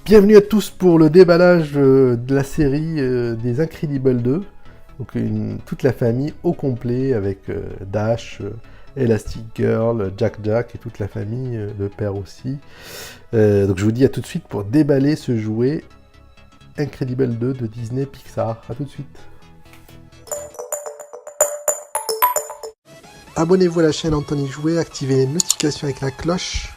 Bienvenue à tous pour le déballage de la série des Incredibles 2. Donc toute la famille au complet avec Dash, Elastic Girl, Jack Jack et toute la famille, le père aussi. Donc je vous dis à tout de suite pour déballer ce jouet Incredibles 2 de Disney Pixar. A tout de suite. Abonnez-vous à la chaîne Anthony Jouet, activez les notifications avec la cloche,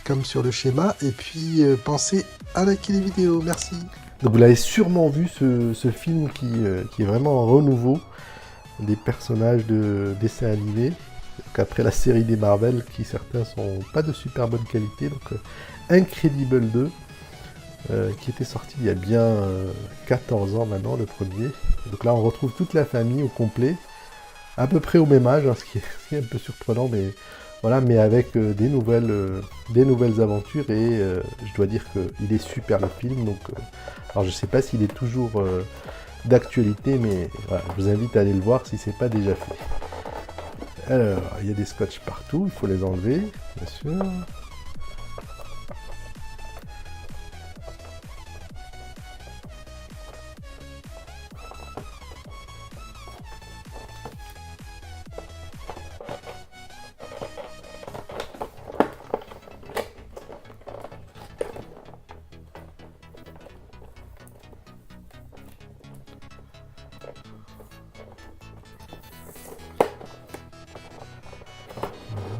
comme sur le schéma, et puis pensez à liker les vidéos, merci. Donc vous l'avez sûrement vu, ce film qui est vraiment un renouveau des personnages de dessins animés. Donc après la série des Marvel, qui certains sont pas de super bonne qualité, donc Incredibles 2, qui était sorti il y a bien 14 ans maintenant, le premier. Donc là on retrouve toute la famille au complet, à peu près au même âge, hein, ce qui est un peu surprenant, mais voilà, mais avec des nouvelles aventures, et je dois dire qu'il est super le film. Donc, alors je sais pas s'il est toujours d'actualité, mais voilà, je vous invite à aller le voir si c'est pas déjà fait. Alors, il y a des scotch partout, il faut les enlever, bien sûr.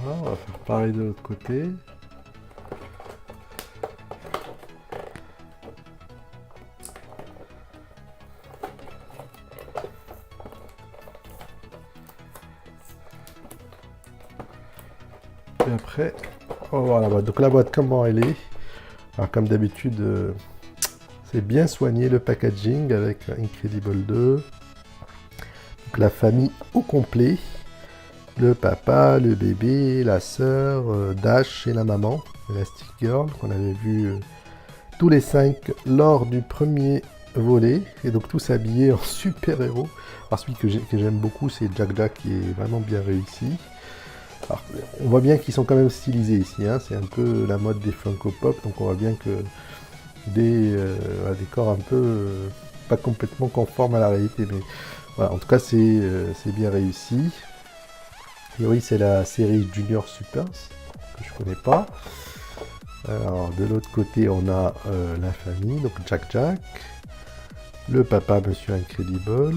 Voilà, on va faire pareil de l'autre côté. Et après, on va voir la boîte. Donc la boîte, comment elle est? Alors comme d'habitude, c'est bien soigné le packaging avec Incredibles 2. Donc la famille au complet. Le papa, le bébé, la sœur, Dash et la maman, Elastic Girl, qu'on avait vu tous les 5 lors du premier volet. Et donc tous habillés en super-héros. Alors celui que j'aime beaucoup, c'est Jack Jack, qui est vraiment bien réussi. Alors, on voit bien qu'ils sont quand même stylisés ici, hein. C'est un peu la mode des Funko Pop, donc on voit bien que des corps un peu pas complètement conformes à la réalité, mais voilà, en tout cas c'est bien réussi. Et oui, c'est la série Junior Supers, que je connais pas. Alors de l'autre côté, on a la famille, donc Jack Jack, le papa Monsieur Incredible,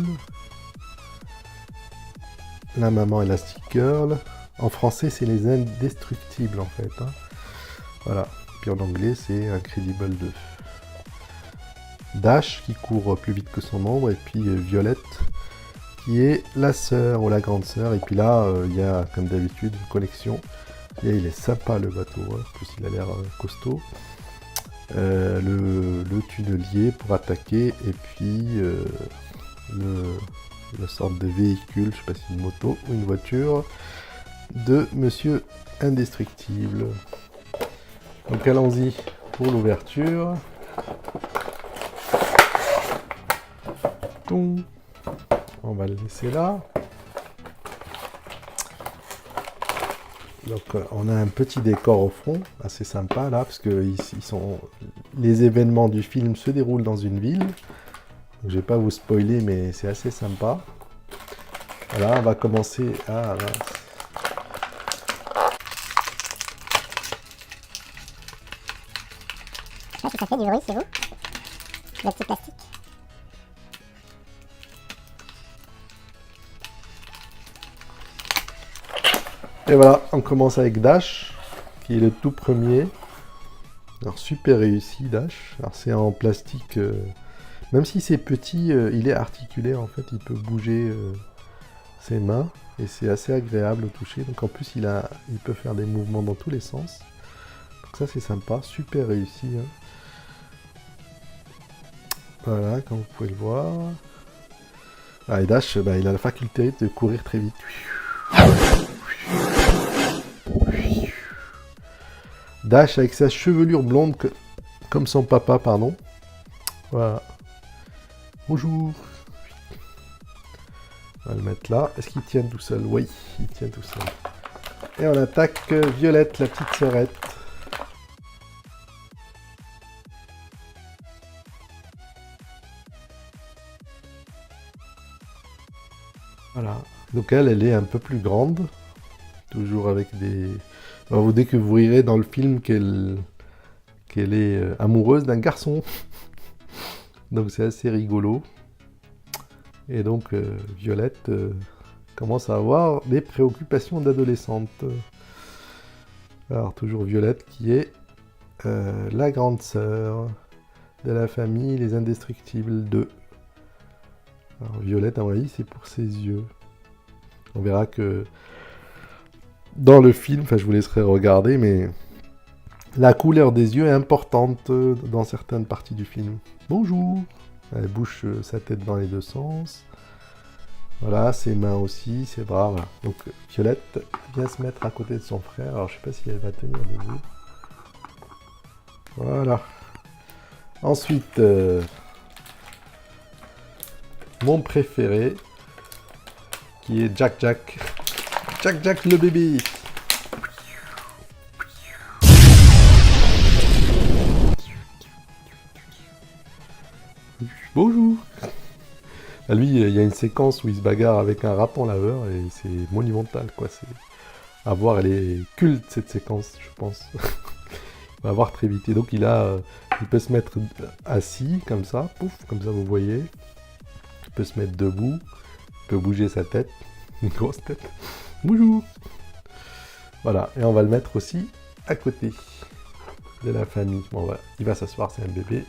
la maman Elastic Girl. En français, c'est les Indestructibles en fait, hein. Voilà. Puis en anglais, c'est Incredible 2. Dash qui court plus vite que son ombre, et puis Violette qui est la sœur ou la grande sœur. Et puis là, il y a comme d'habitude une collection. Et il est sympa le bateau, hein. En plus il a l'air costaud. Le tunnelier pour attaquer, et puis le sorte de véhicule, je sais pas si c'est une moto ou une voiture, de Monsieur Indestructible. Donc allons-y pour l'ouverture. On va le laisser là. Donc on a un petit décor au fond, assez sympa là, parce que les événements du film se déroulent dans une ville. Donc, je vais pas vous spoiler, mais c'est assez sympa. Voilà, on va commencer à... Je sais pas si ça fait du bruit, c'est vous? Le petit plastique. Et voilà, on commence avec Dash, qui est le tout premier. Alors super réussi Dash. Alors c'est en plastique, même si c'est petit, il est articulé en fait, il peut bouger ses mains, et c'est assez agréable au toucher. Donc en plus il peut faire des mouvements dans tous les sens. Donc ça c'est sympa, super réussi, hein. Voilà, comme vous pouvez le voir. Ah, et Dash, il a la faculté de courir très vite. Dash avec sa chevelure blonde comme son papa, pardon. Voilà. Bonjour. On va le mettre là. Est-ce qu'il tient tout seul? Oui, il tient tout seul. Et on attaque Violette, la petite sœurette. Voilà. Donc elle est un peu plus grande. Toujours avec des... Alors, vous découvrirez dans le film qu'elle est amoureuse d'un garçon. Donc c'est assez rigolo. Et donc Violette commence à avoir des préoccupations d'adolescente. Alors toujours Violette qui est la grande sœur de la famille Les Indestructibles 2. Alors Violette, à mon avis, c'est pour ses yeux. On verra que dans le film, enfin je vous laisserai regarder, mais la couleur des yeux est importante dans certaines parties du film. Bonjour. Elle bouge sa tête dans les deux sens. Voilà, ses mains aussi, ses bras, voilà. Donc Violette vient se mettre à côté de son frère. Alors je sais pas si elle va tenir debout. Voilà. Ensuite, mon préféré, qui est Jack Jack. Jack Jack le bébé. Bonjour. À lui, il y a une séquence où il se bagarre avec un rapon laveur et c'est monumental, quoi. C'est... À voir, elle est culte, cette séquence, je pense. On va voir très vite. Et donc, il peut se mettre assis, comme ça, pouf, comme ça, vous voyez. Il peut se mettre debout. Il peut bouger sa tête. Une grosse tête. Bonjour. Voilà, et on va le mettre aussi à côté de la famille. Bon, voilà. Il va s'asseoir, c'est un bébé.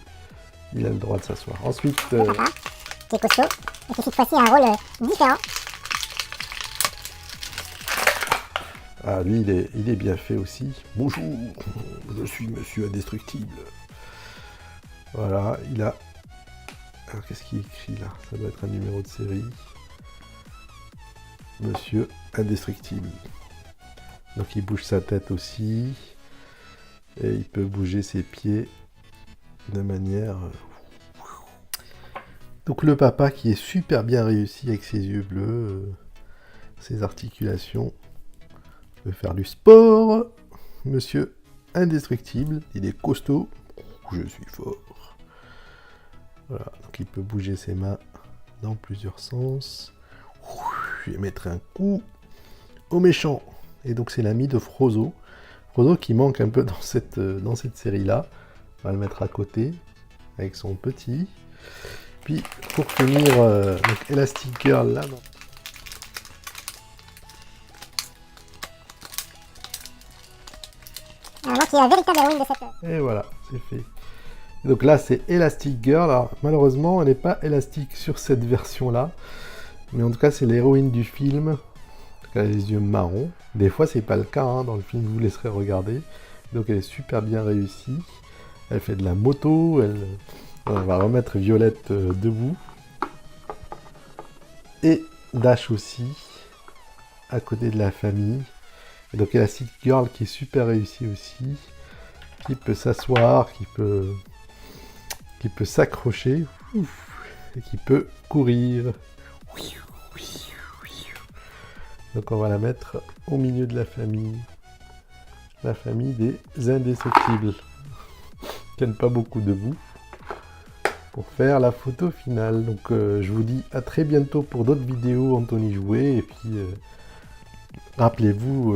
Il a le droit de s'asseoir. Ensuite... Papa, qui est costaud, et qui cette fois-ci a un rôle différent. Ah, lui, il est bien fait aussi. Bonjour, je suis Monsieur Indestructible. Voilà, il a... Alors, qu'est-ce qu'il écrit là? Ça doit être un numéro de série. Monsieur Indestructible. Donc, il bouge sa tête aussi. Et il peut bouger ses pieds de manière... Donc, le papa qui est super bien réussi avec ses yeux bleus, ses articulations. Il veut faire du sport. Monsieur Indestructible, il est costaud. Je suis fort. Voilà, donc il peut bouger ses mains dans plusieurs sens. Je vais mettre un coup au méchant. Et donc c'est l'ami de Frozzo. Frozzo qui manque un peu dans cette série-là. On va le mettre à côté avec son petit. Puis pour finir, donc Elastic Girl là. Alors moi qui est la véritable héroïne de cette... Et voilà, c'est fait. Et donc là, c'est Elastic Girl. Alors, malheureusement, elle n'est pas élastique sur cette version-là. Mais en tout cas, c'est l'héroïne du film. En tout cas, elle a les yeux marrons. Des fois, c'est pas le cas. Hein, dans le film, je vous laisserai regarder. Donc, elle est super bien réussie. Elle fait de la moto. On va remettre Violette debout. Et Dash aussi, à côté de la famille. Et donc, Elastic Girl qui est super réussie aussi. Qui peut s'asseoir, qui peut s'accrocher et qui peut courir. Donc on va la mettre au milieu de la famille des Indestructibles, qui n'aiment pas beaucoup debout, pour faire la photo finale. Donc je vous dis à très bientôt pour d'autres vidéos Anthony Jouet, et puis rappelez-vous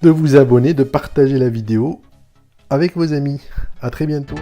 de vous abonner, de partager la vidéo avec vos amis. À très bientôt.